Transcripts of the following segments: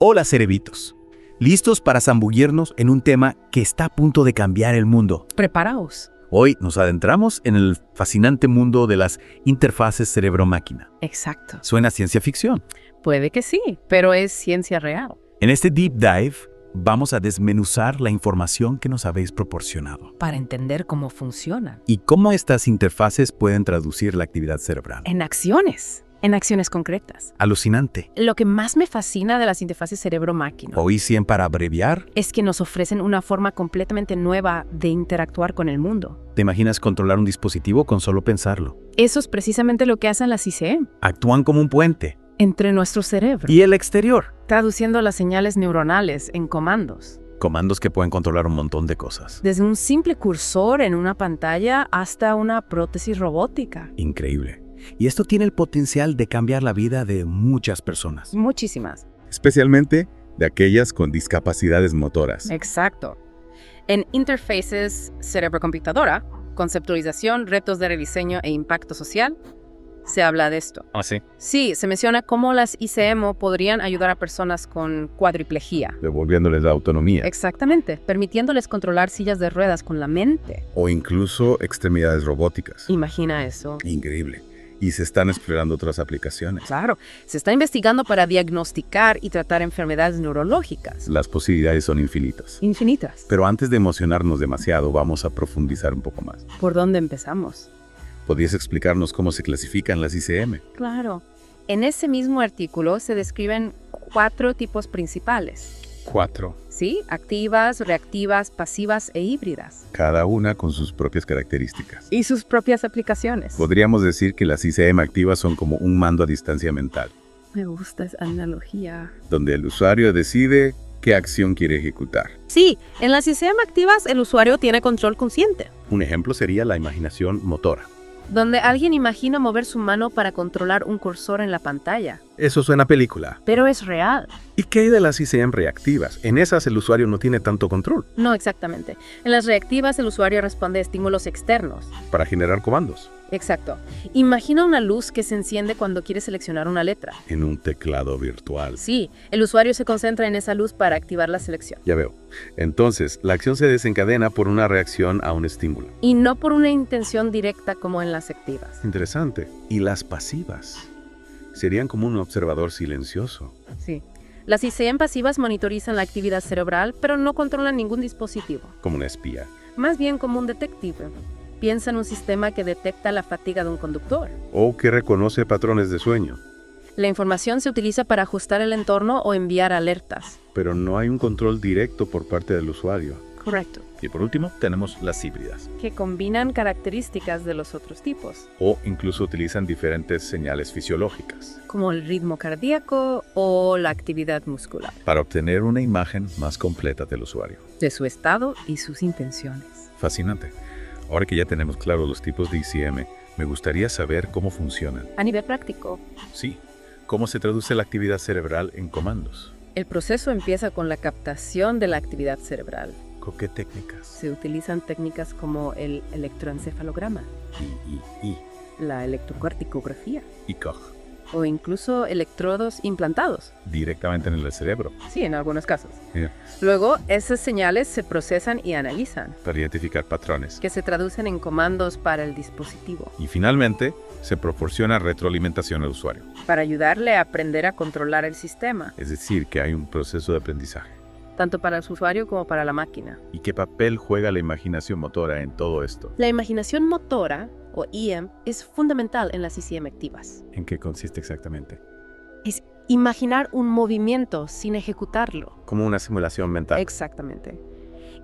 Hola cerebitos, listos para zambullirnos en un tema que está a punto de cambiar el mundo. Preparaos. Hoy nos adentramos en el fascinante mundo de las interfaces cerebro-máquina. Exacto. Suena a ciencia ficción. Puede que sí, pero es ciencia real. En este deep dive vamos a desmenuzar la información que nos habéis proporcionado Para entender cómo funcionan. y cómo estas interfaces pueden traducir la actividad cerebral. En acciones concretas. Alucinante. Lo que más me fascina de las interfaces cerebro-máquina O ICM para abreviar. es que nos ofrecen una forma completamente nueva de interactuar con el mundo. ¿Te imaginas controlar un dispositivo con solo pensarlo? Eso es precisamente lo que hacen las ICM Actúan como un puente. entre nuestro cerebro, ¿Y el exterior? traduciendo las señales neuronales en comandos. Comandos que pueden controlar un montón de cosas. Desde un simple cursor en una pantalla hasta una prótesis robótica. Increíble. Y esto tiene el potencial de cambiar la vida de muchas personas. Muchísimas. Especialmente de aquellas con discapacidades motoras. Exacto. En Interfaces Cerebro-Computadora, Conceptualización, Retos de Rediseño e Impacto Social, se habla de esto. ¿Ah, sí? Sí, se menciona cómo las ICM podrían ayudar a personas con cuadriplegia. Devolviéndoles la autonomía. Exactamente, permitiéndoles controlar sillas de ruedas con la mente. O incluso extremidades robóticas. Imagina eso. Increíble. Y se están explorando otras aplicaciones. Claro, se está investigando para diagnosticar y tratar enfermedades neurológicas. Las posibilidades son infinitas. Infinitas. Pero antes de emocionarnos demasiado, vamos a profundizar un poco más. ¿Por dónde empezamos? ¿Podrías explicarnos cómo se clasifican las ICM? Claro. En ese mismo artículo se describen 4 tipos principales. 4. ¿Sí? Activas, reactivas, pasivas e híbridas. Cada una con sus propias características. Y sus propias aplicaciones. Podríamos decir que las ICM activas son como un mando a distancia mental, Me gusta esa analogía. donde el usuario decide qué acción quiere ejecutar. Sí, en las ICM activas el usuario tiene control consciente, Un ejemplo sería la imaginación motora. donde alguien imagina mover su mano para controlar un cursor en la pantalla. Eso suena a película. Pero es real. ¿Y qué hay de las ICM reactivas? En esas el usuario no tiene tanto control No exactamente. En las reactivas el usuario responde a estímulos externos. para generar comandos. Exacto. Imagina una luz que se enciende cuando quiere seleccionar una letra. En un teclado virtual. Sí, el usuario se concentra en esa luz para activar la selección. Ya veo. Entonces, la acción se desencadena por una reacción a un estímulo. Y no por una intención directa como en las activas. Interesante. ¿Y las pasivas? Serían como un observador silencioso. Sí. Las ICM pasivas monitorizan la actividad cerebral, pero no controlan ningún dispositivo. Como una espía. Más bien como un detective. Piensa en un sistema que detecta la fatiga de un conductor. O que reconoce patrones de sueño. La información se utiliza para ajustar el entorno o enviar alertas. Pero no hay un control directo por parte del usuario. Correcto. Y por último, tenemos las híbridas. Que combinan características de los otros tipos, O incluso utilizan diferentes señales fisiológicas como el ritmo cardíaco o la actividad muscular, para obtener una imagen más completa del usuario. de su estado y sus intenciones. Fascinante. Ahora que ya tenemos claros los tipos de ICM, me gustaría saber cómo funcionan. A nivel práctico, Sí, cómo se traduce la actividad cerebral en comandos. el proceso empieza con la captación de la actividad cerebral. ¿Con qué técnicas? Se utilizan técnicas como el electroencefalograma, Y la electrocardiografía COG. o incluso electrodos implantados. Directamente en el cerebro. Sí, en algunos casos. Yeah. Luego, esas señales se procesan y analizan, Para identificar patrones. que se traducen en comandos para el dispositivo, Y finalmente, se proporciona retroalimentación al usuario. para ayudarle a aprender a controlar el sistema, Es decir, que hay un proceso de aprendizaje. tanto para el usuario como para la máquina. ¿Y qué papel juega la imaginación motora en todo esto? La imaginación motora, o IM, es fundamental en las ICM activas. ¿En qué consiste exactamente? Es imaginar un movimiento sin ejecutarlo. Como una simulación mental. Exactamente.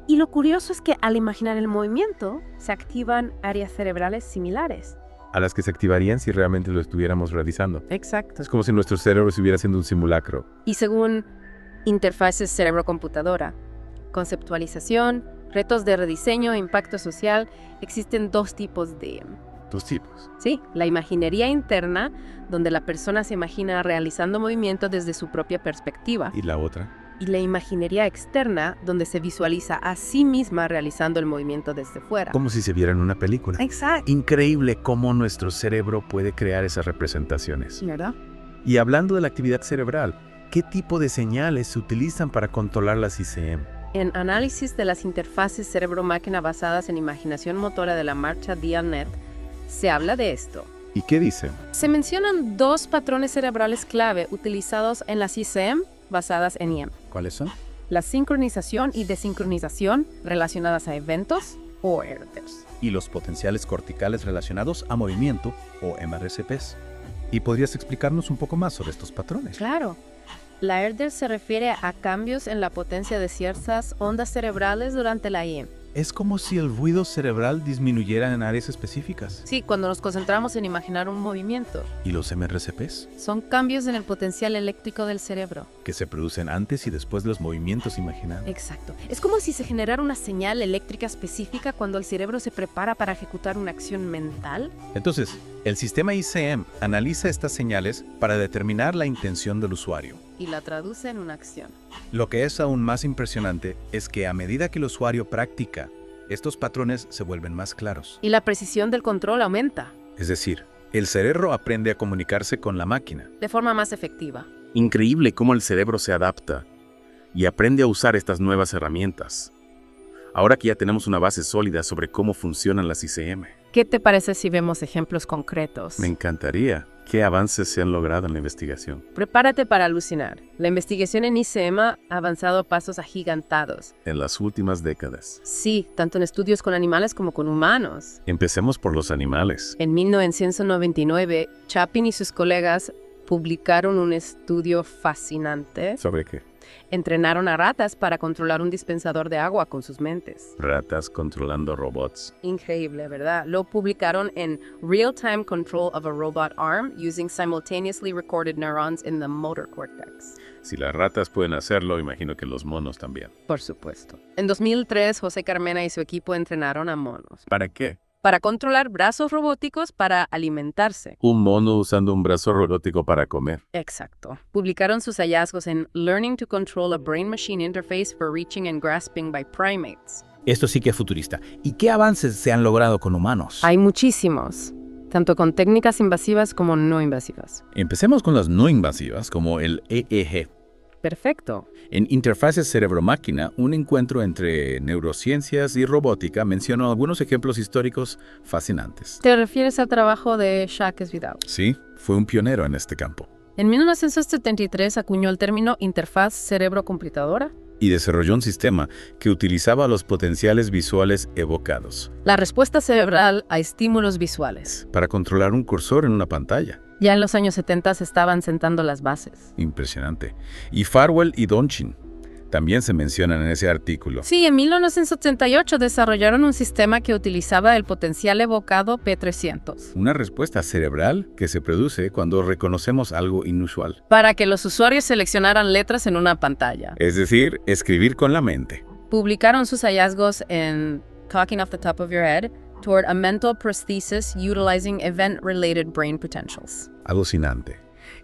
Y lo curioso es que al imaginar el movimiento, se activan áreas cerebrales similares. A las que se activarían si realmente lo estuviéramos realizando. Exacto. Es como si nuestro cerebro estuviera haciendo un simulacro. Y según Interfaces Cerebro-Computadora, Conceptualización, Retos de Rediseño e Impacto Social, existen 2 tipos de... 2 tipos. Sí, la imaginería interna, donde la persona se imagina realizando movimientos desde su propia perspectiva. ¿Y la otra? Y la imaginería externa, donde se visualiza a sí misma realizando el movimiento desde fuera. Como si se viera en una película. Exacto. Increíble cómo nuestro cerebro puede crear esas representaciones. ¿Verdad? Y hablando de la actividad cerebral, ¿Qué tipo de señales se utilizan para controlar las ICM? En análisis de las interfaces cerebro-máquina basadas en imaginación motora de la marcha DeepNet, se habla de esto. ¿Y qué dice? Se mencionan dos patrones cerebrales clave utilizados en las ICM basadas en IM. ¿Cuáles son? La sincronización y desincronización relacionadas a eventos o ERDERs. Y los potenciales corticales relacionados a movimiento o MRCPs. ¿Y podrías explicarnos un poco más sobre estos patrones? Claro. La ERDER se refiere a cambios en la potencia de ciertas ondas cerebrales durante la IM. Es como si el ruido cerebral disminuyera en áreas específicas. Sí, cuando nos concentramos en imaginar un movimiento. ¿Y los MRCPs? Son cambios en el potencial eléctrico del cerebro. Que se producen antes y después de los movimientos imaginados. Exacto. Es como si se generara una señal eléctrica específica cuando el cerebro se prepara para ejecutar una acción mental. Entonces, el sistema ICM analiza estas señales para determinar la intención del usuario. Y la traduce en una acción. Lo que es aún más impresionante es que a medida que el usuario practica, estos patrones se vuelven más claros. Y la precisión del control aumenta. Es decir, el cerebro aprende a comunicarse con la máquina. De forma más efectiva. Increíble cómo el cerebro se adapta y aprende a usar estas nuevas herramientas. Ahora que ya tenemos una base sólida sobre cómo funcionan las ICM. ¿Qué te parece si vemos ejemplos concretos? Me encantaría. ¿Qué avances se han logrado en la investigación? Prepárate para alucinar. La investigación en ICM ha avanzado a pasos agigantados. En las últimas décadas. Sí, tanto en estudios con animales como con humanos. Empecemos por los animales. En 1999, Chapin y sus colegas publicaron un estudio fascinante. ¿Sobre qué? Entrenaron a ratas para controlar un dispensador de agua con sus mentes. Ratas controlando robots. Increíble, ¿verdad? Lo publicaron en Real-Time Control of a Robot Arm using simultaneously recorded neurons in the motor cortex. Si las ratas pueden hacerlo, imagino que los monos también. Por supuesto. En 2003, José Carmena y su equipo entrenaron a monos ¿Para qué? para controlar brazos robóticos para alimentarse. Un mono usando un brazo robótico para comer. Exacto. Publicaron sus hallazgos en Learning to Control a Brain-Machine Interface for Reaching and Grasping by Primates. Esto sí que es futurista. ¿Y qué avances se han logrado con humanos? Hay muchísimos, tanto con técnicas invasivas como no invasivas. Empecemos con las no invasivas, como el EEG. Perfecto. En Interfaces Cerebro-Máquina, un encuentro entre neurociencias y robótica, mencionó algunos ejemplos históricos fascinantes. ¿Te refieres al trabajo de Jacques Vidal? Sí, fue un pionero en este campo. En 1973 acuñó el término interfaz cerebro-computadora. Y desarrolló un sistema que utilizaba los potenciales visuales evocados La respuesta cerebral a estímulos visuales. para controlar un cursor en una pantalla. Ya en los años 70 se estaban sentando las bases. Impresionante. Y Farwell y Donchin también se mencionan en ese artículo. Sí, en 1978 desarrollaron un sistema que utilizaba el potencial evocado P300 Una respuesta cerebral que se produce cuando reconocemos algo inusual. para que los usuarios seleccionaran letras en una pantalla. Es decir, escribir con la mente. Publicaron sus hallazgos en Talking Off the Top of Your Head Toward a Mental Prosthesis Utilizing Event-Related Brain Potentials. Alucinante.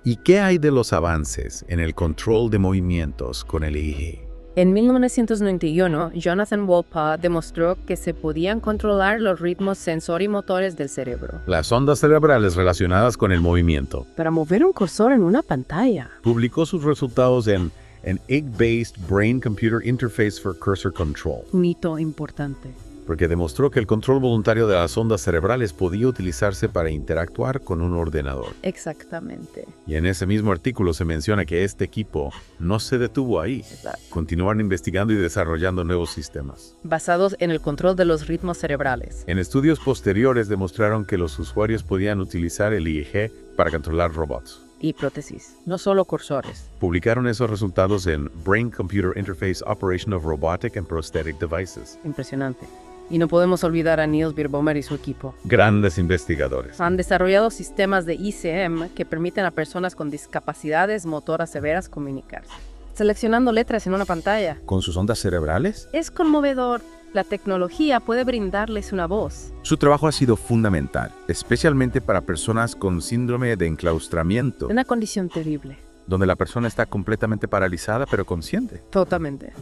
¿Y qué hay de los avances en el control de movimientos con el EEG? En 1991, Jonathan Wolpaw demostró que se podían controlar los ritmos sensorimotores del cerebro Las ondas cerebrales relacionadas con el movimiento. para mover un cursor en una pantalla. Publicó sus resultados en an EEG-based Brain-Computer Interface for Cursor Control, Un hito importante. porque demostró que el control voluntario de las ondas cerebrales podía utilizarse para interactuar con un ordenador. Exactamente. Y en ese mismo artículo se menciona que este equipo no se detuvo ahí. Continuaron investigando y desarrollando nuevos sistemas. Basados en el control de los ritmos cerebrales. En estudios posteriores demostraron que los usuarios podían utilizar el EEG para controlar robots. Y prótesis, no solo cursores. Publicaron esos resultados en Brain-Computer Interface Operation of Robotic and Prosthetic Devices. Impresionante. Y no podemos olvidar a Niels Birbomer y su equipo. Grandes investigadores. Han desarrollado sistemas de ICM que permiten a personas con discapacidades motoras severas comunicarse, seleccionando letras en una pantalla. ¿Con sus ondas cerebrales? Es conmovedor. La tecnología puede brindarles una voz. Su trabajo ha sido fundamental, especialmente para personas con síndrome de enclaustramiento, Una condición terrible. donde la persona está completamente paralizada pero consciente. Totalmente.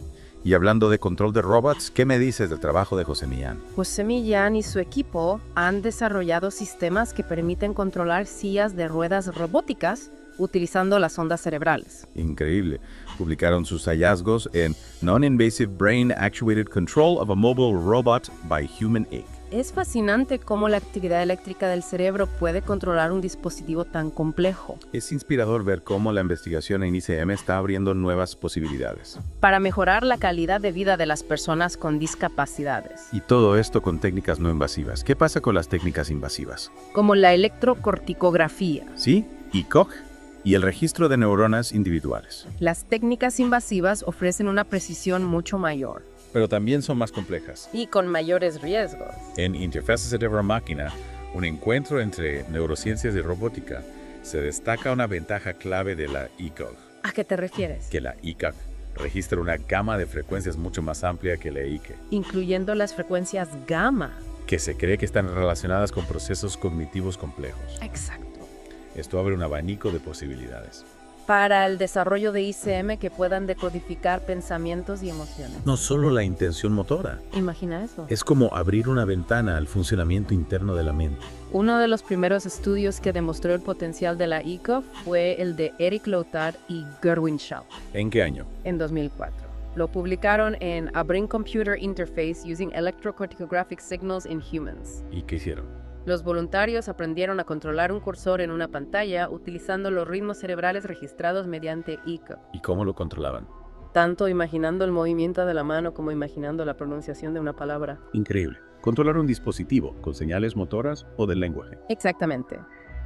Y hablando de control de robots, ¿qué me dices del trabajo de José Millán? José Millán y su equipo han desarrollado sistemas que permiten controlar sillas de ruedas robóticas utilizando las ondas cerebrales. Increíble. Publicaron sus hallazgos en Non-Invasive Brain Actuated Control of a Mobile Robot by Human Egg. Es fascinante cómo la actividad eléctrica del cerebro puede controlar un dispositivo tan complejo. Es inspirador ver cómo la investigación en ICM está abriendo nuevas posibilidades. Para mejorar la calidad de vida de las personas con discapacidades, Y todo esto con técnicas no invasivas. ¿Qué pasa con las técnicas invasivas? como la electrocorticografía. Sí, ECOG y el registro de neuronas individuales. Las técnicas invasivas ofrecen una precisión mucho mayor Pero también son más complejas. y con mayores riesgos. En Interfaces Cerebro-Máquina, un encuentro entre neurociencias y robótica, se destaca una ventaja clave de la ECOG, ¿A qué te refieres? que la ECOG registra una gama de frecuencias mucho más amplia que la ECE, Incluyendo las frecuencias gamma. que se cree que están relacionadas con procesos cognitivos complejos. Exacto. Esto abre un abanico de posibilidades. Para el desarrollo de ICM que puedan decodificar pensamientos y emociones. No solo la intención motora, Imagina eso. es como abrir una ventana al funcionamiento interno de la mente. Uno de los primeros estudios que demostró el potencial de la ECOG fue el de Eric Lothar y Gerwin Schall ¿En qué año? en 2004. Lo publicaron en A Brain-Computer Interface Using Electrocorticographic Signals in Humans. ¿Y qué hicieron? Los voluntarios aprendieron a controlar un cursor en una pantalla utilizando los ritmos cerebrales registrados mediante ECOG, ¿Y cómo lo controlaban? tanto imaginando el movimiento de la mano como imaginando la pronunciación de una palabra. Increíble. Controlar un dispositivo con señales motoras o del lenguaje. Exactamente.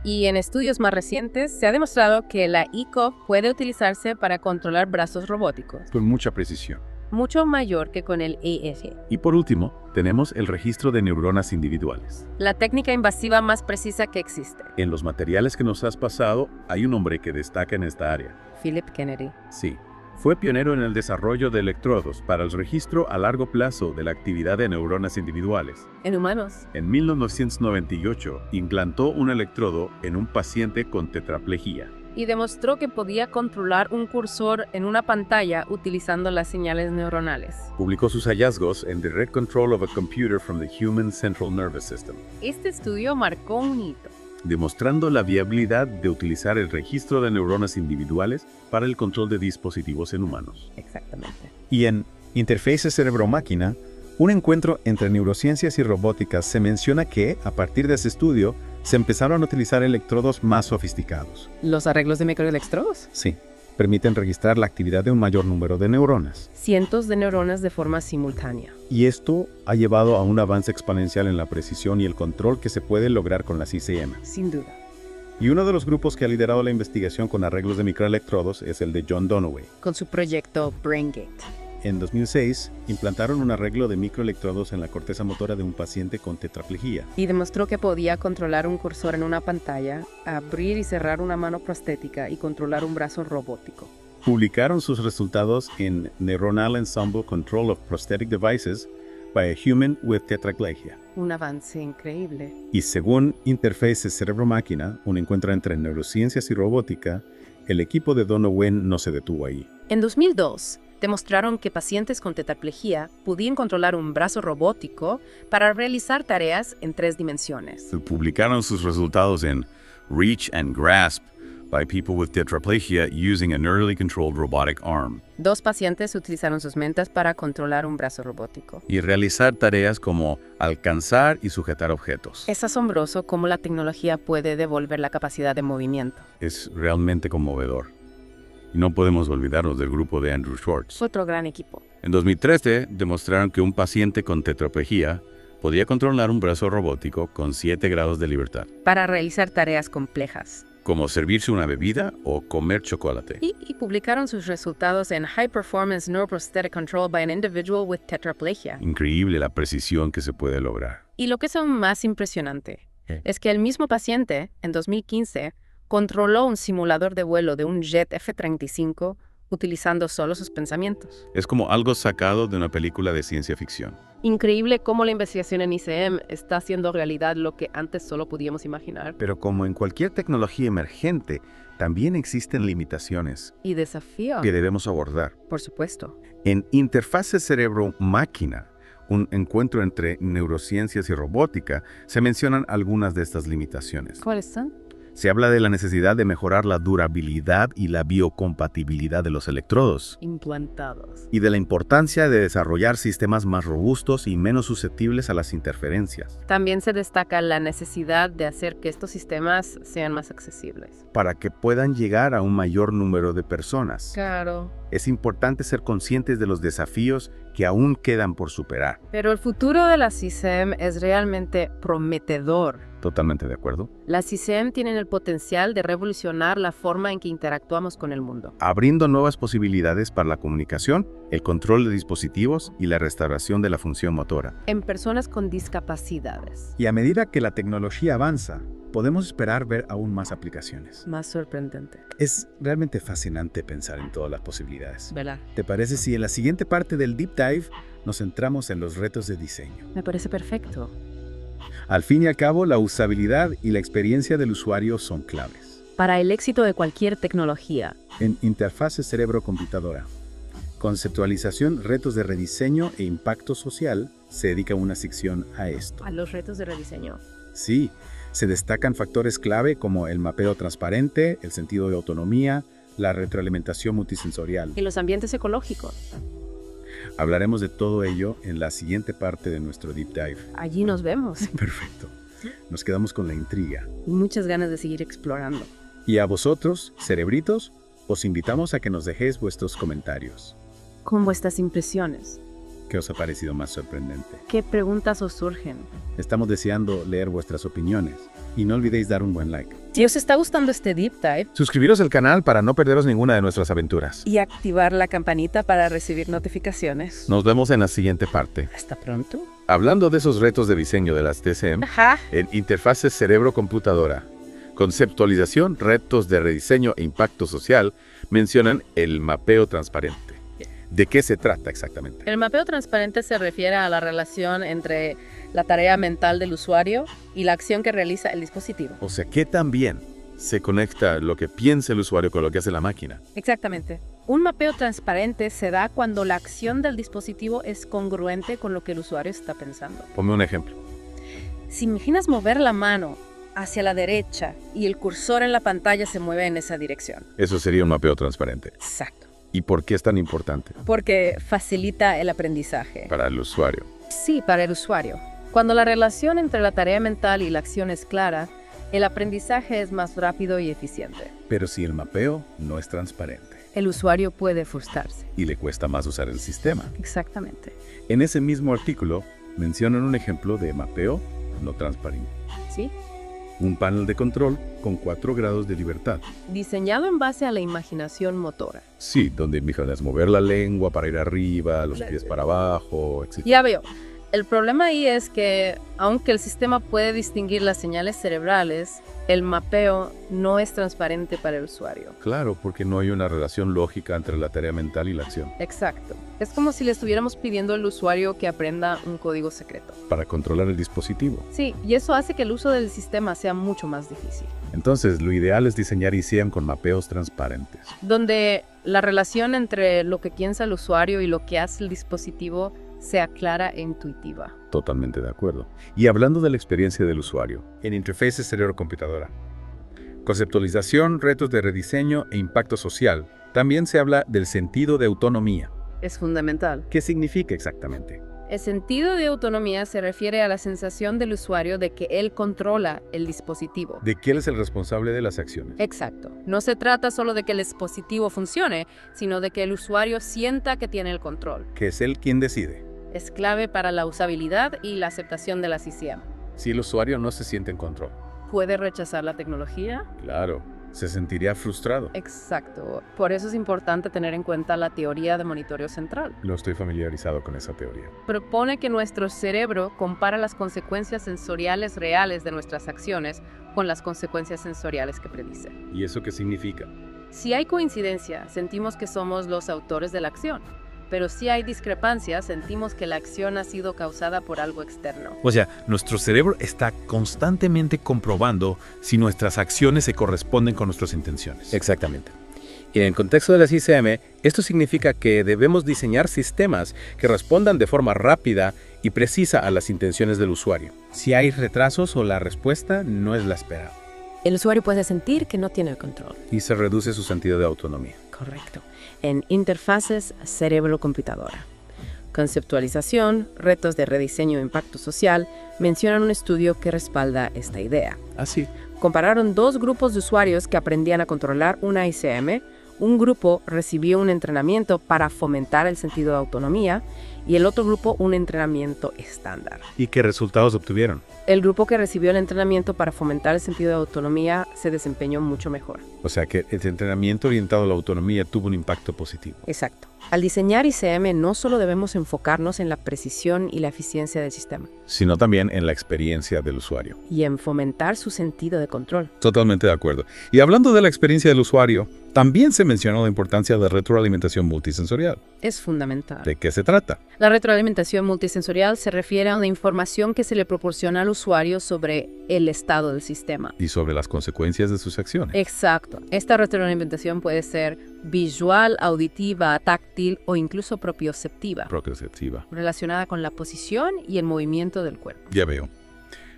Y en estudios más recientes se ha demostrado que la ECOG puede utilizarse para controlar brazos robóticos, Con mucha precisión. mucho mayor que con el EEG. Y por último, tenemos el registro de neuronas individuales. La técnica invasiva más precisa que existe. En los materiales que nos has pasado, hay un hombre que destaca en esta área. Philip Kennedy. Sí, fue pionero en el desarrollo de electrodos para el registro a largo plazo de la actividad de neuronas individuales. En humanos. En 1998, implantó un electrodo en un paciente con tetraplegia. Y demostró que podía controlar un cursor en una pantalla utilizando las señales neuronales. Publicó sus hallazgos en Direct Control of a Computer from the Human Central Nervous System, Este estudio marcó un hito. demostrando la viabilidad de utilizar el registro de neuronas individuales para el control de dispositivos en humanos. Exactamente. Y en Interfaces Cerebro-Máquina, un encuentro entre neurociencias y robótica, se menciona que, a partir de ese estudio, se empezaron a utilizar electrodos más sofisticados. ¿Los arreglos de microelectrodos? Sí, permiten registrar la actividad de un mayor número de neuronas. Cientos de neuronas de forma simultánea. Y esto ha llevado a un avance exponencial en la precisión y el control que se puede lograr con las ICM. Sin duda. Y uno de los grupos que ha liderado la investigación con arreglos de microelectrodos es el de John Donoway. Con su proyecto BrainGate. En 2006, implantaron un arreglo de microelectrodos en la corteza motora de un paciente con tetraplegia. Y demostró que podía controlar un cursor en una pantalla, abrir y cerrar una mano prostética y controlar un brazo robótico. Publicaron sus resultados en Neuronal Ensemble Control of Prosthetic Devices by a Human with Tetraplegia. Un avance increíble. Y según Interfaces Cerebro-Máquina, un encuentro entre neurociencias y robótica, el equipo de Donoway no se detuvo ahí. En 2002, demostraron que pacientes con tetraplegia podían controlar un brazo robótico para realizar tareas en 3 dimensiones. Publicaron sus resultados en Reach and Grasp by people with tetraplegia using a neurally controlled robotic arm. 2 pacientes utilizaron sus mentes para controlar un brazo robótico. Y realizar tareas como alcanzar y sujetar objetos. Es asombroso cómo la tecnología puede devolver la capacidad de movimiento. Es realmente conmovedor. Y no podemos olvidarnos del grupo de Andrew Schwartz. Otro gran equipo. En 2013 demostraron que un paciente con tetraplegia podía controlar un brazo robótico con 7 grados de libertad, Para realizar tareas complejas. como servirse una bebida o comer chocolate. Y publicaron sus resultados en High Performance Neuroprosthetic Control by an Individual with Tetraplegia. Increíble la precisión que se puede lograr. Y lo que es aún más impresionante es que el mismo paciente, en 2015, controló un simulador de vuelo de un jet F-35 utilizando solo sus pensamientos. Es como algo sacado de una película de ciencia ficción. Increíble cómo la investigación en ICM está haciendo realidad lo que antes solo podíamos imaginar. Pero como en cualquier tecnología emergente, también existen limitaciones Y desafío, que debemos abordar. por supuesto. En Interfaces Cerebro-Máquina, un encuentro entre neurociencias y robótica, se mencionan algunas de estas limitaciones. ¿Cuáles son? Se habla de la necesidad de mejorar la durabilidad y la biocompatibilidad de los electrodos, Implantados. y de la importancia de desarrollar sistemas más robustos y menos susceptibles a las interferencias, También se destaca la necesidad de hacer que estos sistemas sean más accesibles. para que puedan llegar a un mayor número de personas. Claro. Es importante ser conscientes de los desafíos que aún quedan por superar. Pero el futuro de las ICM es realmente prometedor. Totalmente de acuerdo. Las ICM tienen el potencial de revolucionar la forma en que interactuamos con el mundo. Abriendo nuevas posibilidades para la comunicación, el control de dispositivos y la restauración de la función motora. En personas con discapacidades. Y a medida que la tecnología avanza, podemos esperar ver aún más aplicaciones. Más sorprendente, Es realmente fascinante pensar en todas las posibilidades. ¿verdad? ¿Te parece si en la siguiente parte del Deep Dive nos centramos en los retos de diseño? Me parece perfecto. Al fin y al cabo, la usabilidad y la experiencia del usuario son claves. Para el éxito de cualquier tecnología, En Interfase Cerebro-Computadora, Conceptualización, Retos de Rediseño e Impacto Social, se dedica una sección a esto. a los retos de rediseño. Sí, se destacan factores clave como el mapeo transparente, el sentido de autonomía, la retroalimentación multisensorial. Y los ambientes ecológicos. Hablaremos de todo ello en la siguiente parte de nuestro Deep Dive. Allí nos vemos. Perfecto. Nos quedamos con la intriga. Y muchas ganas de seguir explorando. Y a vosotros, cerebritos, os invitamos a que nos dejéis vuestros comentarios. Con vuestras impresiones. ¿Qué os ha parecido más sorprendente? ¿Qué preguntas os surgen? Estamos deseando leer vuestras opiniones. Y no olvidéis dar un buen like. Si os está gustando este Deep Dive, Suscribiros al canal para no perderos ninguna de nuestras aventuras. y activar la campanita para recibir notificaciones. Nos vemos en la siguiente parte. Hasta pronto. Hablando de esos retos de diseño de las TCM, Ajá. en Interfaces Cerebro-Computadora, Conceptualización, Retos de Rediseño e Impacto Social, mencionan el mapeo transparente. ¿De qué se trata exactamente? El mapeo transparente se refiere a la relación entre la tarea mental del usuario y la acción que realiza el dispositivo. O sea, ¿qué también se conecta lo que piensa el usuario con lo que hace la máquina? Exactamente. Un mapeo transparente se da cuando la acción del dispositivo es congruente con lo que el usuario está pensando. Ponme un ejemplo. Si imaginas mover la mano hacia la derecha y el cursor en la pantalla se mueve en esa dirección. Eso sería un mapeo transparente. Exacto. ¿Y por qué es tan importante Porque facilita el aprendizaje. para el usuario? Sí, para el usuario. Cuando la relación entre la tarea mental y la acción es clara, el aprendizaje es más rápido y eficiente. Pero si el mapeo no es transparente El usuario puede frustrarse. y le cuesta más usar el sistema. Exactamente. En ese mismo artículo mencionan un ejemplo de mapeo no transparente. ¿Sí? Un panel de control con 4 grados de libertad. Diseñado en base a la imaginación motora. Sí, donde es mover la lengua para ir arriba, los pies para abajo, etc. Ya veo. El problema ahí es que, aunque el sistema puede distinguir las señales cerebrales, el mapeo no es transparente para el usuario. Claro, porque no hay una relación lógica entre la tarea mental y la acción. Exacto. Es como si le estuviéramos pidiendo al usuario que aprenda un código secreto. Para controlar el dispositivo. Sí, y eso hace que el uso del sistema sea mucho más difícil. Entonces, lo ideal es diseñar ICM con mapeos transparentes. Donde la relación entre lo que piensa el usuario y lo que hace el dispositivo sea clara e intuitiva. Totalmente de acuerdo. Y hablando de la experiencia del usuario, En Interfaces Cerebro-Computadora, Conceptualización, Retos de Rediseño e Impacto Social, también se habla del sentido de autonomía. Es fundamental. ¿Qué significa exactamente? El sentido de autonomía se refiere a la sensación del usuario de que él controla el dispositivo. ¿De quién es el responsable de las acciones? Exacto. No se trata solo de que el dispositivo funcione, sino de que el usuario sienta que tiene el control. Que es él quien decide. Es clave para la usabilidad y la aceptación de las ICM. Si el usuario no se siente en control, ¿Puede rechazar la tecnología? claro, se sentiría frustrado. Exacto. Por eso es importante tener en cuenta la teoría de monitoreo central. No estoy familiarizado con esa teoría. Propone que nuestro cerebro compara las consecuencias sensoriales reales de nuestras acciones con las consecuencias sensoriales que predice. ¿Y eso qué significa? Si hay coincidencia, sentimos que somos los autores de la acción. Pero si hay discrepancia, sentimos que la acción ha sido causada por algo externo. O sea, nuestro cerebro está constantemente comprobando si nuestras acciones se corresponden con nuestras intenciones. exactamente. Y en el contexto de las ICM, esto significa que debemos diseñar sistemas que respondan de forma rápida y precisa a las intenciones del usuario. Si hay retrasos o la respuesta no es la esperada. El usuario puede sentir que no tiene el control. Y se reduce su sentido de autonomía. Correcto. En interfaces cerebro-computadora. Conceptualización, retos de rediseño e impacto social mencionan un estudio que respalda esta idea. Así. Compararon dos grupos de usuarios que aprendían a controlar una ICM. Un grupo recibió un entrenamiento para fomentar el sentido de autonomía y el otro grupo un entrenamiento estándar. ¿Y qué resultados obtuvieron? El grupo que recibió el entrenamiento para fomentar el sentido de autonomía se desempeñó mucho mejor. O sea que el entrenamiento orientado a la autonomía tuvo un impacto positivo. Exacto. Al diseñar ICM no solo debemos enfocarnos en la precisión y la eficiencia del sistema, Sino también en la experiencia del usuario. y en fomentar su sentido de control. Totalmente de acuerdo. Y hablando de la experiencia del usuario, también se menciona la importancia de retroalimentación multisensorial. Es fundamental. ¿De qué se trata? La retroalimentación multisensorial se refiere a la información que se le proporciona al usuario sobre el estado del sistema. Y sobre las consecuencias de sus acciones. Exacto. Esta retroalimentación puede ser visual, auditiva, táctil o incluso propioceptiva, Proprioceptiva. relacionada con la posición y el movimiento del cuerpo. Ya veo.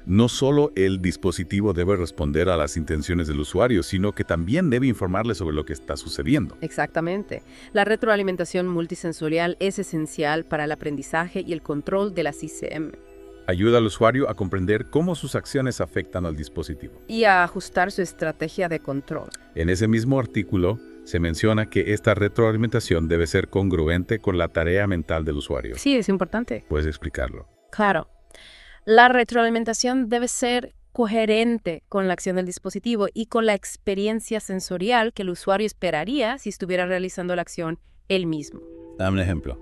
No solo el dispositivo debe responder a las intenciones del usuario, sino que también debe informarle sobre lo que está sucediendo. Exactamente. La retroalimentación multisensorial es esencial para el aprendizaje y el control de las ICM Ayuda al usuario a comprender cómo sus acciones afectan al dispositivo. y a ajustar su estrategia de control. En ese mismo artículo se menciona que esta retroalimentación debe ser congruente con la tarea mental del usuario. Sí, es importante. ¿Puedes explicarlo? Claro. La retroalimentación debe ser coherente con la acción del dispositivo y con la experiencia sensorial que el usuario esperaría si estuviera realizando la acción él mismo. Dame un ejemplo.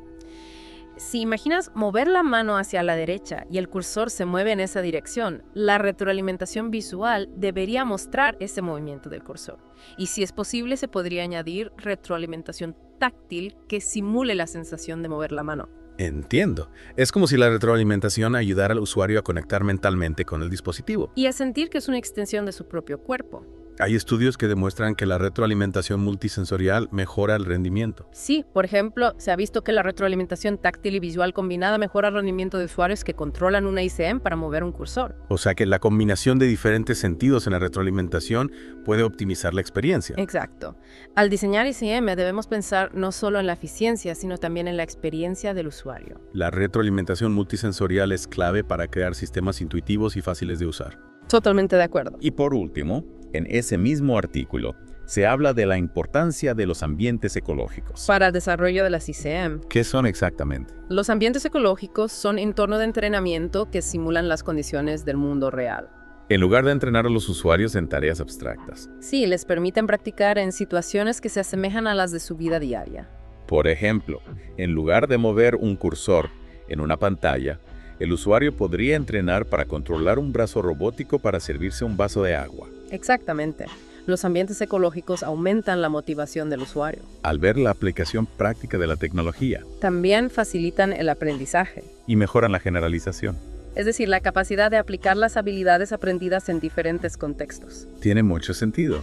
Si imaginas mover la mano hacia la derecha y el cursor se mueve en esa dirección, la retroalimentación visual debería mostrar ese movimiento del cursor. Y si es posible, se podría añadir retroalimentación táctil que simule la sensación de mover la mano. Entiendo. Es como si la retroalimentación ayudara al usuario a conectar mentalmente con el dispositivo. Y a sentir que es una extensión de su propio cuerpo. Hay estudios que demuestran que la retroalimentación multisensorial mejora el rendimiento. Sí, por ejemplo, se ha visto que la retroalimentación táctil y visual combinada mejora el rendimiento de usuarios que controlan una ICM para mover un cursor. O sea que la combinación de diferentes sentidos en la retroalimentación puede optimizar la experiencia. Exacto. Al diseñar ICM debemos pensar no solo en la eficiencia, sino también en la experiencia del usuario. La retroalimentación multisensorial es clave para crear sistemas intuitivos y fáciles de usar. Totalmente de acuerdo. Y por último, en ese mismo artículo, se habla de la importancia de los ambientes ecológicos. Para el desarrollo de las ICM, ¿Qué son exactamente? los ambientes ecológicos son entornos de entrenamiento que simulan las condiciones del mundo real. En lugar de entrenar a los usuarios en tareas abstractas. Sí, les permiten practicar en situaciones que se asemejan a las de su vida diaria. Por ejemplo, en lugar de mover un cursor en una pantalla, el usuario podría entrenar para controlar un brazo robótico para servirse un vaso de agua. Exactamente. Los ambientes ecológicos aumentan la motivación del usuario. Al ver la aplicación práctica de la tecnología También facilitan el aprendizaje, y mejoran la generalización. es decir, la capacidad de aplicar las habilidades aprendidas en diferentes contextos. Tiene mucho sentido.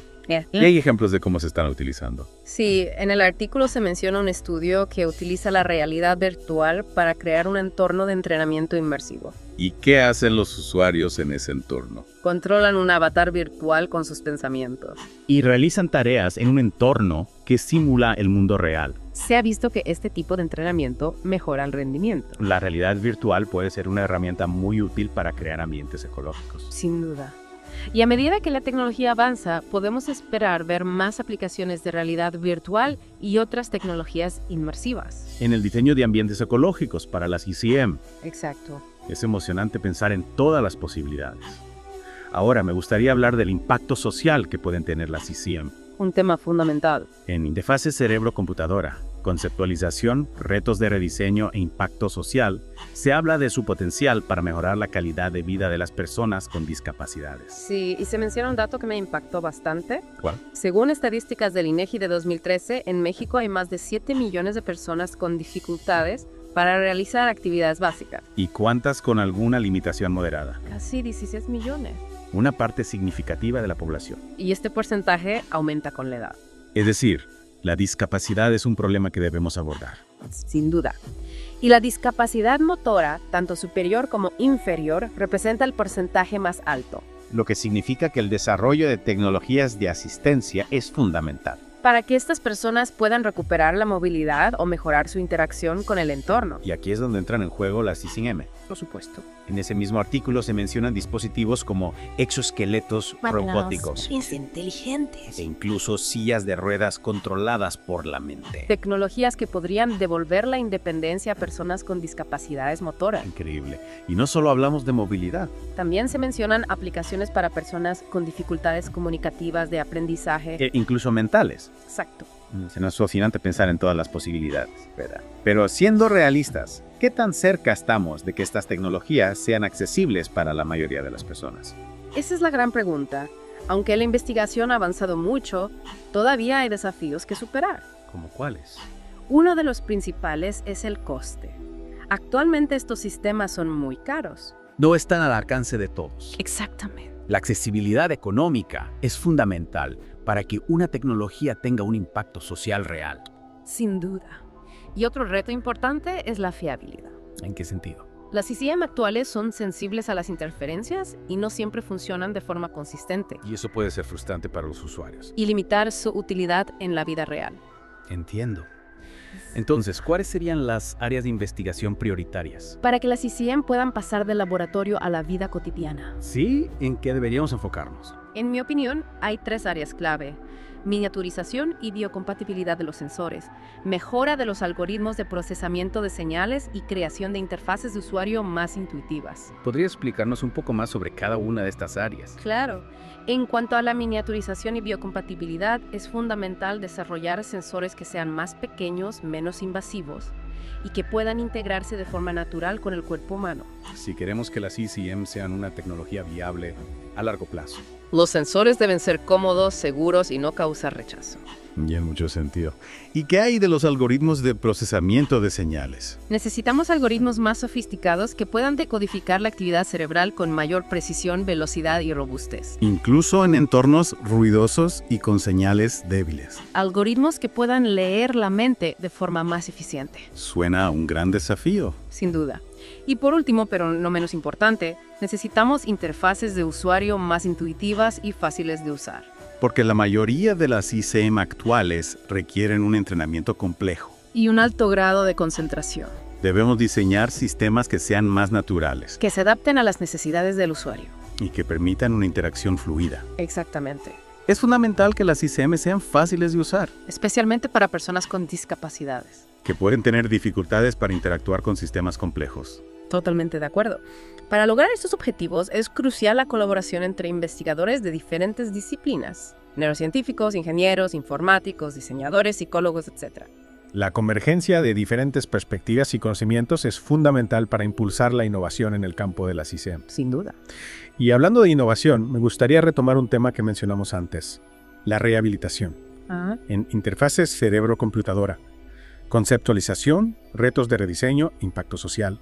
Y hay ejemplos de cómo se están utilizando. Sí, en el artículo se menciona un estudio que utiliza la realidad virtual para crear un entorno de entrenamiento inmersivo. ¿Y qué hacen los usuarios en ese entorno? Controlan un avatar virtual con sus pensamientos. Y realizan tareas en un entorno que simula el mundo real. Se ha visto que este tipo de entrenamiento mejora el rendimiento. La realidad virtual puede ser una herramienta muy útil para crear ambientes ecológicos. Sin duda. Y a medida que la tecnología avanza, podemos esperar ver más aplicaciones de realidad virtual y otras tecnologías inmersivas. En el diseño de ambientes ecológicos para las ICM, Exacto. es emocionante pensar en todas las posibilidades. Ahora me gustaría hablar del impacto social que pueden tener las ICM. Un tema fundamental. En interfaces cerebro-computadora, conceptualización, retos de rediseño e impacto social, se habla de su potencial para mejorar la calidad de vida de las personas con discapacidades. Sí, y se menciona un dato que me impactó bastante. ¿Cuál? Según estadísticas del INEGI de 2013, en México hay más de 7 millones de personas con dificultades para realizar actividades básicas. ¿Y cuántas con alguna limitación moderada? Casi 16 millones. Una parte significativa de la población. Y este porcentaje aumenta con la edad. Es decir, la discapacidad es un problema que debemos abordar. Sin duda. Y la discapacidad motora, tanto superior como inferior, representa el porcentaje más alto. lo que significa que el desarrollo de tecnologías de asistencia es fundamental. Para que estas personas puedan recuperar la movilidad o mejorar su interacción con el entorno. Y aquí es donde entran en juego las ICM. Por supuesto. En ese mismo artículo se mencionan dispositivos como exoesqueletos robóticos inteligentes. e incluso sillas de ruedas controladas por la mente. Tecnologías que podrían devolver la independencia a personas con discapacidades motoras. Increíble. Y no solo hablamos de movilidad. También se mencionan aplicaciones para personas con dificultades comunicativas de aprendizaje. E incluso mentales. Exacto. Se nos es fascinante pensar en todas las posibilidades, ¿verdad? Pero siendo realistas, ¿qué tan cerca estamos de que estas tecnologías sean accesibles para la mayoría de las personas? Esa es la gran pregunta. Aunque la investigación ha avanzado mucho, todavía hay desafíos que superar. ¿Cómo cuáles? Uno de los principales es el coste. Actualmente estos sistemas son muy caros. No están al alcance de todos. Exactamente. La accesibilidad económica es fundamental para que una tecnología tenga un impacto social real. Sin duda. Y otro reto importante es la fiabilidad. ¿En qué sentido? Las ICM actuales son sensibles a las interferencias y no siempre funcionan de forma consistente. Y eso puede ser frustrante para los usuarios. Y limitar su utilidad en la vida real. Entiendo. Entonces, ¿cuáles serían las áreas de investigación prioritarias? Para que las ICM puedan pasar del laboratorio a la vida cotidiana. Sí, ¿en qué deberíamos enfocarnos? En mi opinión, hay 3 áreas clave: miniaturización y biocompatibilidad de los sensores, mejora de los algoritmos de procesamiento de señales y creación de interfaces de usuario más intuitivas. ¿Podría explicarnos un poco más sobre cada una de estas áreas? Claro. En cuanto a la miniaturización y biocompatibilidad, es fundamental desarrollar sensores que sean más pequeños, menos invasivos y que puedan integrarse de forma natural con el cuerpo humano. Si queremos que las ICM sean una tecnología viable a largo plazo. Los sensores deben ser cómodos, seguros y no causar rechazo. Y en mucho sentido. ¿Y qué hay de los algoritmos de procesamiento de señales? Necesitamos algoritmos más sofisticados que puedan decodificar la actividad cerebral con mayor precisión, velocidad y robustez. Incluso en entornos ruidosos y con señales débiles. Algoritmos que puedan leer la mente de forma más eficiente. Suena a un gran desafío. Sin duda. Y por último, pero no menos importante, necesitamos interfaces de usuario más intuitivas y fáciles de usar. Porque la mayoría de las ICM actuales requieren un entrenamiento complejo. Y un alto grado de concentración. Debemos diseñar sistemas que sean más naturales Que se adapten a las necesidades del usuario. y que permitan una interacción fluida. Exactamente. Es fundamental que las ICM sean fáciles de usar, Especialmente para personas con discapacidades. que pueden tener dificultades para interactuar con sistemas complejos. Totalmente de acuerdo. Para lograr estos objetivos es crucial la colaboración entre investigadores de diferentes disciplinas: neurocientíficos, ingenieros, informáticos, diseñadores, psicólogos, etc. La convergencia de diferentes perspectivas y conocimientos es fundamental para impulsar la innovación en el campo de las ICM. Sin duda. Y hablando de innovación, me gustaría retomar un tema que mencionamos antes: la rehabilitación. En interfaces cerebro-computadora, conceptualización, retos de rediseño, impacto social.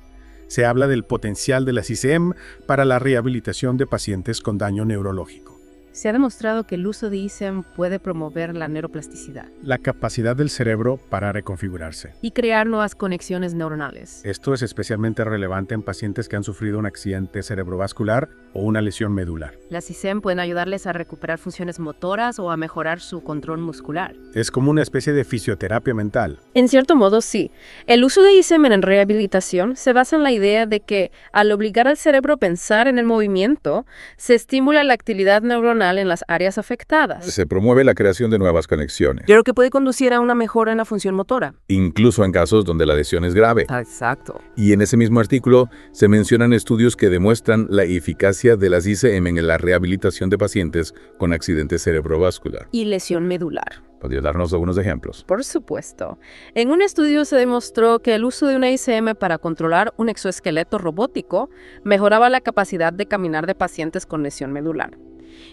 Se habla del potencial de las ICM para la rehabilitación de pacientes con daño neurológico. Se ha demostrado que el uso de ICM puede promover la neuroplasticidad La capacidad del cerebro para reconfigurarse. y crear nuevas conexiones neuronales. Esto es especialmente relevante en pacientes que han sufrido un accidente cerebrovascular o una lesión medular. Las ICM pueden ayudarles a recuperar funciones motoras o a mejorar su control muscular. Es como una especie de fisioterapia mental. En cierto modo, sí. El uso de ICM en rehabilitación se basa en la idea de que, al obligar al cerebro a pensar en el movimiento, se estimula la actividad neuronal en las áreas afectadas. Se promueve la creación de nuevas conexiones, Lo que puede conducir a una mejora en la función motora. incluso en casos donde la lesión es grave. Exacto. Y en ese mismo artículo se mencionan estudios que demuestran la eficacia de las ICM en la rehabilitación de pacientes con accidente cerebrovascular. Y lesión medular. ¿Podría darnos algunos ejemplos? Por supuesto. En un estudio se demostró que el uso de una ICM para controlar un exoesqueleto robótico mejoraba la capacidad de caminar de pacientes con lesión medular.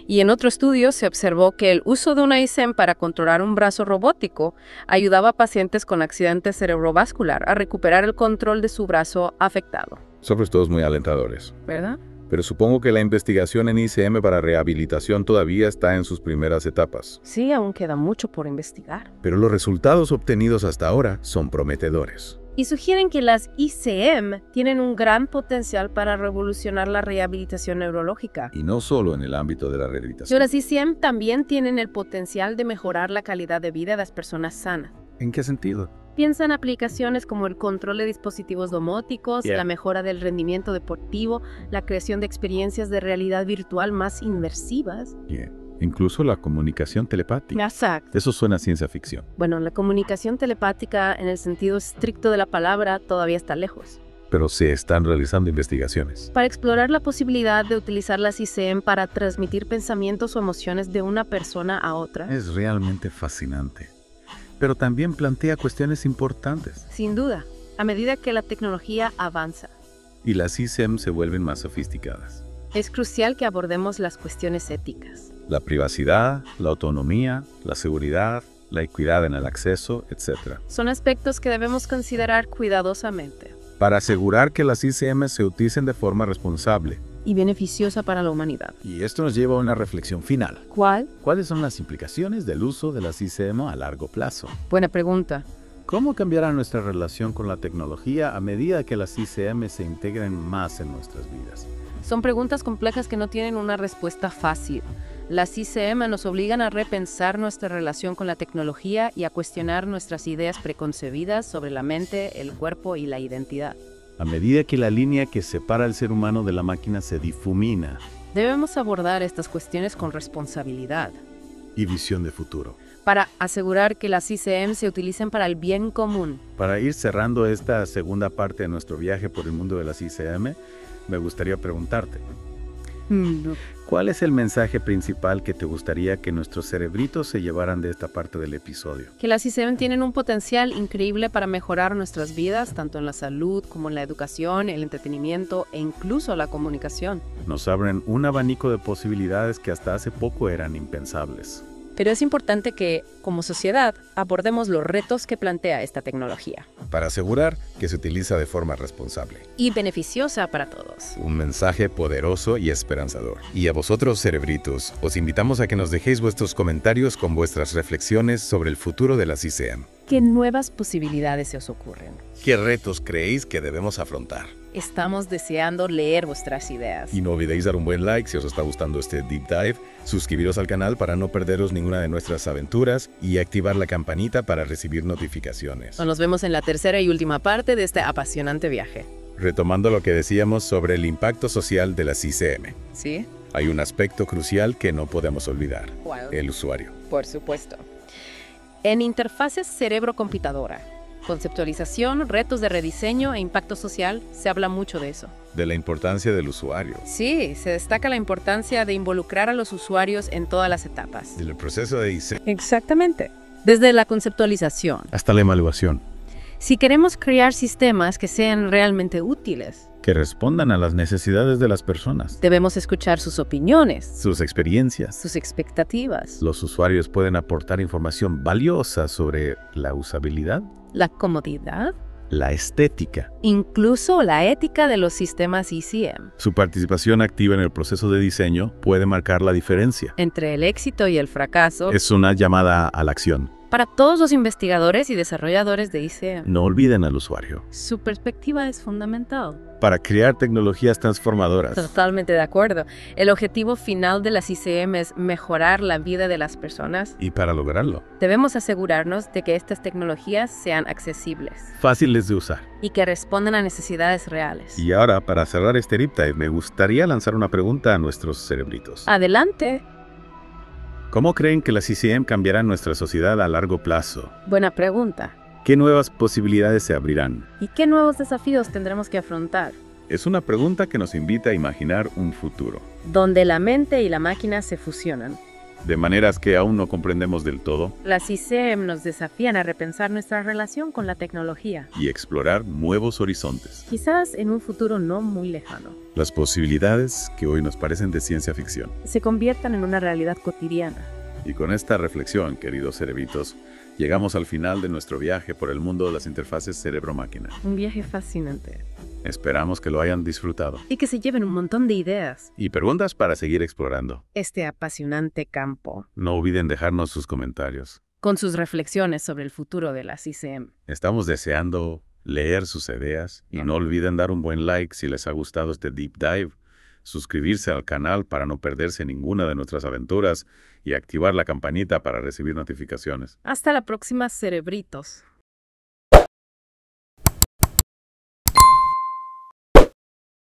Y en otro estudio se observó que el uso de una ICM para controlar un brazo robótico ayudaba a pacientes con accidente cerebrovascular a recuperar el control de su brazo afectado. Son todos muy alentadores. ¿Verdad? Pero supongo que la investigación en ICM para rehabilitación todavía está en sus primeras etapas. Sí, aún queda mucho por investigar. Pero los resultados obtenidos hasta ahora son prometedores. y sugieren que las ICM tienen un gran potencial para revolucionar la rehabilitación neurológica. Y no solo en el ámbito de la Pero rehabilitación. las ICM también tienen el potencial de mejorar la calidad de vida de las personas sanas. ¿En qué sentido? Piensa en aplicaciones como el control de dispositivos domóticos, la mejora del rendimiento deportivo, la creación de experiencias de realidad virtual más inmersivas. Incluso la comunicación telepática. Exacto. Eso suena a ciencia ficción. Bueno, la comunicación telepática en el sentido estricto de la palabra todavía está lejos. Pero se están realizando investigaciones. Para explorar la posibilidad de utilizar las ICM para transmitir pensamientos o emociones de una persona a otra. Es realmente fascinante. Pero también plantea cuestiones importantes. Sin duda, a medida que la tecnología avanza. Y las ICM se vuelven más sofisticadas. Es crucial que abordemos las cuestiones éticas. La privacidad, la autonomía, la seguridad, la equidad en el acceso, etc. Son aspectos que debemos considerar cuidadosamente. Para asegurar que las ICM se utilicen de forma responsable. Y beneficiosa para la humanidad. Y esto nos lleva a una reflexión final. ¿Cuál? ¿Cuáles son las implicaciones del uso de las ICM a largo plazo? Buena pregunta. ¿Cómo cambiará nuestra relación con la tecnología a medida que las ICM se integren más en nuestras vidas? Son preguntas complejas que no tienen una respuesta fácil. Las ICM nos obligan a repensar nuestra relación con la tecnología y a cuestionar nuestras ideas preconcebidas sobre la mente, el cuerpo y la identidad. A medida que la línea que separa al ser humano de la máquina se difumina. Debemos abordar estas cuestiones con responsabilidad. Y visión de futuro. Para asegurar que las ICM se utilicen para el bien común. Para ir cerrando esta segunda parte de nuestro viaje por el mundo de las ICM, me gustaría preguntarte. ¿Cuál es el mensaje principal que te gustaría que nuestros cerebritos se llevaran de esta parte del episodio? Que las ICM tienen un potencial increíble para mejorar nuestras vidas, tanto en la salud como en la educación, el entretenimiento e incluso la comunicación. Nos abren un abanico de posibilidades que hasta hace poco eran impensables. Pero es importante que, como sociedad, abordemos los retos que plantea esta tecnología. Para asegurar que se utiliza de forma responsable. Y beneficiosa para todos. Un mensaje poderoso y esperanzador. Y a vosotros, cerebritos, os invitamos a que nos dejéis vuestros comentarios con vuestras reflexiones sobre el futuro de las ICM. ¿Qué nuevas posibilidades se os ocurren? ¿Qué retos creéis que debemos afrontar? Estamos deseando leer vuestras ideas. Y no olvidéis dar un buen like si os está gustando este deep dive, suscribiros al canal para no perderos ninguna de nuestras aventuras y activar la campanita para recibir notificaciones. Nos vemos en la tercera y última parte de este apasionante viaje. Retomando lo que decíamos sobre el impacto social de las ICM. ¿Sí? Hay un aspecto crucial que no podemos olvidar. ¿Cuál? El usuario. Por supuesto. En interfaces cerebro-computadora, conceptualización, retos de rediseño e impacto social, se habla mucho de eso. De la importancia del usuario. Sí, se destaca la importancia de involucrar a los usuarios en todas las etapas. Del proceso de diseño. Exactamente. Desde la conceptualización hasta la evaluación. Si queremos crear sistemas que sean realmente útiles, que respondan a las necesidades de las personas. Debemos escuchar sus opiniones, sus experiencias, sus expectativas. Los usuarios pueden aportar información valiosa sobre la usabilidad, la comodidad, la estética, incluso la ética de los sistemas ICM. Su participación activa en el proceso de diseño puede marcar la diferencia entre el éxito y el fracaso. Es una llamada a la acción. Para todos los investigadores y desarrolladores de ICM. No olviden al usuario. Su perspectiva es fundamental. Para crear tecnologías transformadoras. Totalmente de acuerdo. El objetivo final de las ICM es mejorar la vida de las personas. Y para lograrlo, debemos asegurarnos de que estas tecnologías sean accesibles. Fáciles de usar. Y que respondan a necesidades reales. Y ahora, para cerrar este deep dive, me gustaría lanzar una pregunta a nuestros cerebritos. Adelante. ¿Cómo creen que las ICM cambiarán nuestra sociedad a largo plazo? Buena pregunta. ¿Qué nuevas posibilidades se abrirán? ¿Y qué nuevos desafíos tendremos que afrontar? Es una pregunta que nos invita a imaginar un futuro. Donde la mente y la máquina se fusionan. De maneras que aún no comprendemos del todo. Las ICM nos desafían a repensar nuestra relación con la tecnología. Y explorar nuevos horizontes. Quizás en un futuro no muy lejano. Las posibilidades que hoy nos parecen de ciencia ficción. Se conviertan en una realidad cotidiana. Y con esta reflexión, queridos cerebritos, llegamos al final de nuestro viaje por el mundo de las interfaces cerebro-máquina. Un viaje fascinante. Esperamos que lo hayan disfrutado. Y que se lleven un montón de ideas. Y preguntas para seguir explorando este apasionante campo. No olviden dejarnos sus comentarios. Con sus reflexiones sobre el futuro de las ICM. Estamos deseando leer sus ideas y no olviden dar un buen like si les ha gustado este deep dive, suscribirse al canal para no perderse ninguna de nuestras aventuras y activar la campanita para recibir notificaciones. Hasta la próxima, cerebritos.